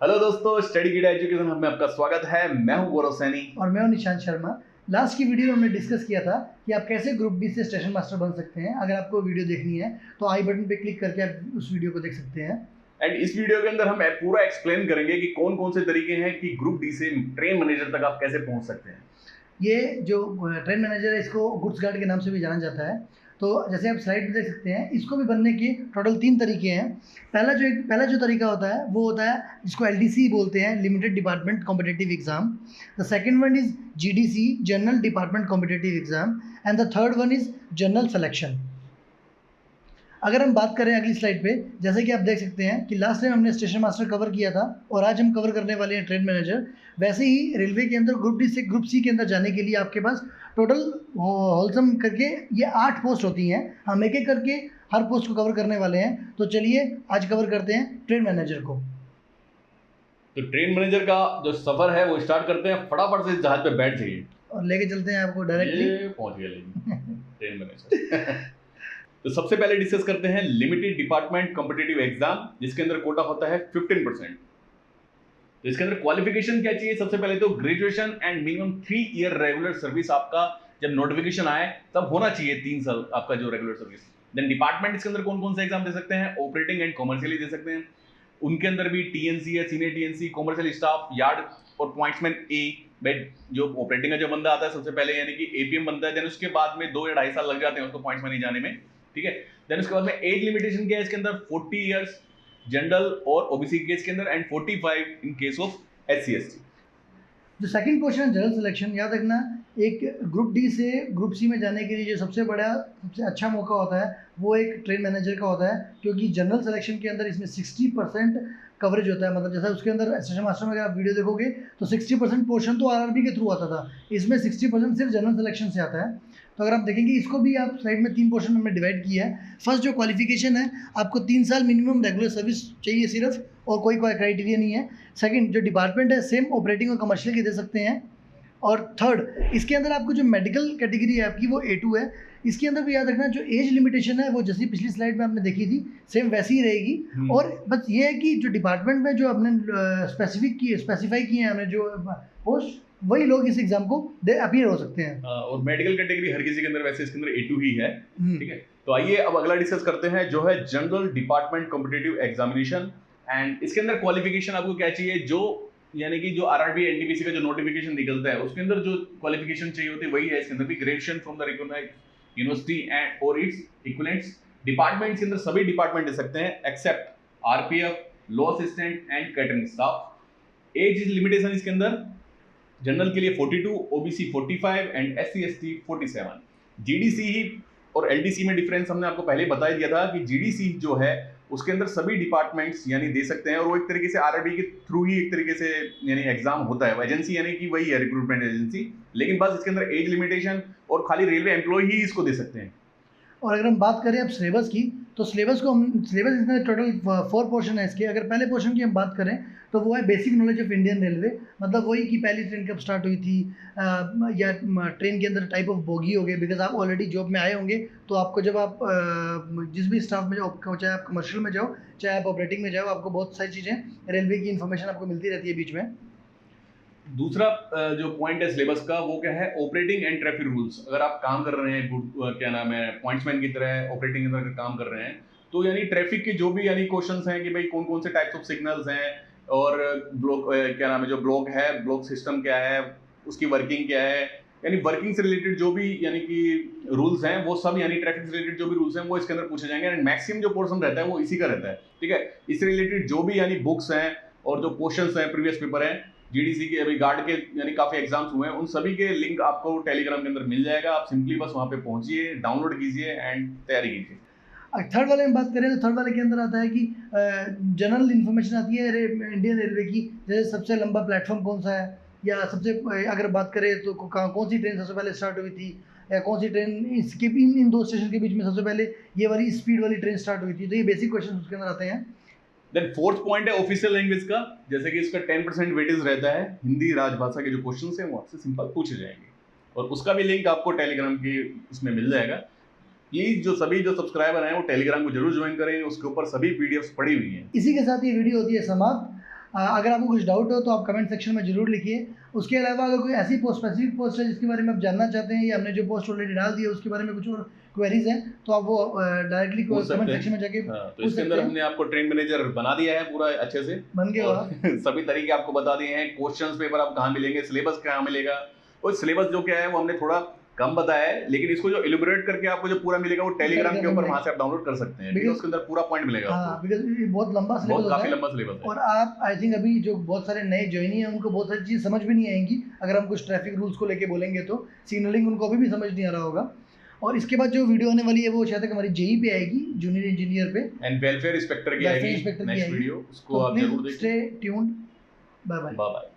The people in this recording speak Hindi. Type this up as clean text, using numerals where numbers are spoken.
हेलो दोस्तों, स्टडी किड एजुकेशन हब में आपका स्वागत है। मैं हूं गौरव सैनी और मैं हूं निशांत शर्मा। लास्ट की वीडियो में हमने डिस्कस किया था कि आप कैसे ग्रुप डी से स्टेशन मास्टर बन सकते हैं। अगर आपको वीडियो देखनी है तो आई बटन पे क्लिक करके आप उस वीडियो को देख सकते हैं। एंड इस वीडियो के अंदर हम पूरा एक्सप्लेन करेंगे कि कौन कौन से तरीके हैं कि ग्रुप डी से ट्रेन मैनेजर तक आप कैसे पहुंच सकते हैं। ये जो ट्रेन मैनेजर है इसको गुड्स गार्ड के नाम से भी जाना जाता है। तो जैसे आप स्लाइड में देख सकते हैं, इसको भी बनने के टोटल 3 तरीके हैं। पहला जो तरीका होता है वो होता है जिसको LDC बोलते हैं, limited department competitive exam. The second one is GDC, general department competitive exam, and the third one is general selection. अगर हम बात करें अगली स्लाइड पे, जैसे कि आप देख सकते हैं कि लास्ट टाइम हमने स्टेशन मास्टर कवर किया था और आज हम कवर करने वाले हैं ट्रेन मैनेजर। वैसे ही रेलवे के अंदर ग्रुप डी से ग्रुप सी के अंदर जाने के लिए आपके पास टोटल होलसम करके ये 8 पोस्ट होती हैं। हम एक एक करके हर पोस्ट को कवर करने वाले हैं। तो चलिए आज कवर करते हैं ट्रेन मैनेजर को। तो ट्रेन मैनेजर का जो सफर है वो स्टार्ट करते हैं। फटाफट से जहाज पे बैठ जाइए और लेके चलते हैं आपको डायरेक्टली। पहुंच गए ट्रेन मैनेजर। तो सबसे पहले डिस्कस करते हैं लिमिटेड डिपार्टमेंट कॉम्पिटिटिव एग्जाम, जिसके अंदर कोटा होता है 15%। तो इसके अंदर क्वालिफिकेशन क्या चाहिए? सबसे पहले तो graduation and minimum 3 year regular service आपका जब नोटिफिकेशन आए तब होना चाहिए 3 साल आपका जो रेगुलर सर्विस। देन डिपार्टमेंट इसके अंदर कौन कौन से एग्जाम दे सकते हैं? ऑपरेटिंग एंड कॉमर्शियल दे सकते हैं। उनके अंदर भी TNC है, senior TNC, commercial staff, yard और पॉइंट्समैन ए। जो ऑपरेटिंग का जो बंदा आता है सबसे पहले यानी कि APM बनता है। देन उसके बाद में 2 या 2.5 साल लग जाते हैं उसको पॉइंट्समैन जाने में, ठीक है। देन उसके बाद में एज लिमिटेशन क्या है इसके अंदर? 40 इयर्स जनरल और OBC केस के अंदर and 45 in case of SC/ST। जो सेकंड क्वेश्चन है जनरल सिलेक्शन, याद रखना एक ग्रुप डी से ग्रुप सी में जाने के लिए जो सबसे अच्छा मौका होता है वो एक ट्रेन मैनेजर का होता है, क्योंकि जनरल सिलेक्शन के अंदर इसमें 60% कवरेज होता है। मतलब जैसा उसके अंदर स्टेशन मास्टर में अगर आप वीडियो देखोगे तो 60% पोर्शन तो RRB के थ्रू आता था, इसमें 60% सिर्फ जनरल सिलेक्शन से आता है। तो अगर आप देखेंगे इसको भी आप स्लाइड में 3 पोर्शन में डिवाइड किया है। फर्स्ट जो क्वालिफिकेशन है, आपको 3 साल मिनिमम रेगुलर सर्विस चाहिए सिर्फ, और कोई क्राइटेरिया नहीं है। सेकंड जो डिपार्टमेंट है सेम ऑपरेटिंग और कमर्शियल के दे सकते हैं। और थर्ड इसके अंदर आपको जो मेडिकल कैटेगरी है आपकी वो A2 है। इसके अंदर भी याद रखना जो एज लिमिटेशन है वो जैसी पिछली स्लाइड में आपने देखी थी सेम वैसी ही रहेगी। और बस ये है कि जो डिपार्टमेंट में जो आपने स्पेसिफाई किए हैं हमने जो पोस्ट, वही लोग इस एग्जाम को अपीयर हो सकते हैं। और मेडिकल कैटेगरी हर किसी के अंदर वैसे इसके अंदर A2 ही है, ठीक है। तो आइए अब अगला डिस्कस करते हैं जो है general department competitive examination. And इसके अंदर क्वालिफिकेशन आपको क्या चाहिए? जो यानी कि जो RRB NTPC का जो नोटिफिकेशन निकलता है उसके अंदर जो क्वालिफिकेशन चाहिए होती है वही है इसके अंदर भी। Graduation from the recognised university and और इट्स इक्विवेलेंट्स। डिपार्टमेंट के अंदर सभी डिपार्टमेंट दे सकते हैं except RPF, law assistant and catering staff. Age limitation इसके अंदर जनरल के लिए 42, OBC 45 एंड SC/ST 47। GDC ही और LDC में डिफरेंस हमने आपको पहले बता दिया था कि GDC जो है उसके अंदर सभी डिपार्टमेंट्स यानी दे सकते हैं, और वो एक तरीके से RRB के थ्रू ही एक तरीके से यानी एग्जाम होता है। एजेंसी यानी कि वही है रिक्रूटमेंट एजेंसी, लेकिन बस इसके अंदर एज लिमिटेशन और खाली रेलवे एम्प्लॉय ही इसको दे सकते हैं। और अगर हम बात करें अब सिलेबस की, तो सिलेबस इसमें टोटल 4 पोर्शन है इसके। अगर पहले पोर्शन की हम बात करें तो वो है basic knowledge of Indian railway. मतलब वही कि पहली ट्रेन कब स्टार्ट हुई थी, या ट्रेन के अंदर टाइप ऑफ बोगी हो गए। बिकॉज आप ऑलरेडी जॉब में आए होंगे तो आपको जब आप जिस भी स्टाफ में जाओ, चाहे आप कमर्शियल में जाओ चाहे आप ऑपरेटिंग में जाओ, आपको बहुत सारी चीज़ें रेलवे की इन्फॉर्मेशन आपको मिलती रहती है बीच में। दूसरा जो पॉइंट है सिलेबस का वो क्या है? Operating and traffic rules. अगर आप काम कर रहे हैं क्या नाम है पॉइंट्समैन की तरह ऑपरेटिंग की तरह काम कर रहे हैं तो यानी ट्रैफिक के जो भी यानी क्वेश्चंस हैं कि भाई कौन कौन से टाइप्स ऑफ सिग्नल्स हैं और ब्लॉक क्या नाम है जो ब्लॉक है, ब्लॉक सिस्टम क्या है, उसकी वर्किंग क्या है, यानी वर्किंग से रिलेटेड जो भी यानी कि रूल्स हैं वो सब यानी ट्रैफिक से रिलेटेड जो भी रूल्स हैं वो इसके अंदर पूछे जाएंगे। एंड मैक्सिमम जो पोर्शन रहता है वो इसी का रहता है, ठीक है। इससे रिलेटेड जो भी यानी बुक्स हैं और जो क्वेश्चंस हैं, प्रीवियस पेपर हैं GDC के, अभी गार्ड के यानी काफी एग्जाम्स हुए हैं, उन सभी के लिंक आपको टेलीग्राम के अंदर मिल जाएगा। आप सिंपली बस वहां पे पहुंचिए, डाउनलोड कीजिए एंड तैयारी कीजिए। थर्ड वाले में बात करें तो थर्ड वाले के अंदर आता है कि जनरल इन्फॉर्मेशन आती है इंडियन रेलवे की। जैसे सबसे लंबा प्लेटफॉर्म कौन सा है, या सबसे अगर बात करें तो कौन सी ट्रेन सबसे पहले स्टार्ट हुई थी, या कौन सी ट्रेन इसके इन 2 स्टेशन के बीच में सबसे पहले ये वाली स्पीड वाली ट्रेन स्टार्ट हुई थी। तो ये बेसिक क्वेश्चन उसके अंदर आते हैं। देन फोर्थ पॉइंट है ऑफिशियल लैंग्वेज का। जैसे कि इसका 10% वेटेज रहता है, हिंदी राजभाषा के जो क्वेश्चंस हैं वो आपसे सिंपल पूछे जाएंगे, और उसका भी लिंक आपको टेलीग्राम की उसमें मिल जाएगा। प्लीज जो सभी जो सब्सक्राइबर हैं वो टेलीग्राम को जरूर ज्वाइन करें, उसके ऊपर सभी PDFs पड़ी हुई हैं। इसी के साथ ये वीडियो होती है समाप्त। अगर आपको कुछ डाउट हो तो आप कमेंट सेक्शन में जरूर लिखिए। उसके अलावा अगर कोई ऐसी पोस्ट, स्पेसिफिक पोस्ट है जिसके बारे में आप जानना चाहते हैं या हमने जो पोस्ट ऑलरेडी डाल दी है उसके बारे में कुछ और क्वेरीज हैं तो आप वो डायरेक्टली पूछ सकते कमेंट हैं। सेक्शन में जाके हाँ, तो पूछ इसके सकते अंदर हैं। हमने आपको ट्रेन मैनेजर बना दिया है पूरा अच्छे से, बन गया और होगा। सभी तरीके आपको बता दिए हैं। क्वेश्चंस पेपर आप कहाँ मिलेंगे, सिलेबस कहाँ मिलेगा, और सिलेबस जो क्या है वो हमने थोड़ा कम बताया है, लेकिन इसको जो इलुबरेट करके आपको जो पूरा मिलेगा वो टेलीग्राम के ऊपर वहां से आप डाउनलोड कर सकते हैं, ठीक है? उसके अंदर पूरा पॉइंट मिलेगा हाँ, आपको, बिकॉज ये बहुत लंबा सिलेबस बहुत होता काफी है लंबा सिलेबस है। और आप आई थिंक अभी जो बहुत सारे नए ज्वाइनी हैं उनको बहुत सारी चीज़ समझ भी नहीं आएंगी अगर हम कुछ ट्रैफिक रूल्स को लेके बोलेंगे तो सिग्नलिंग उनको अभी भी समझ नहीं आ रहा होगा। और इसके बाद जो वीडियो आने वाली है वो शायद तक हमारी जेई पे आएगी, जूनियर इंजीनियर पे, एंड वेलफेयर इंस्पेक्टर की वेलफेयर आएगी इंस्पेक्टर की नेक्स्ट आएगी। वीडियो, उसको तो आप जरूर प्लीज देखिए। Stay tuned. Bye bye. Bye bye.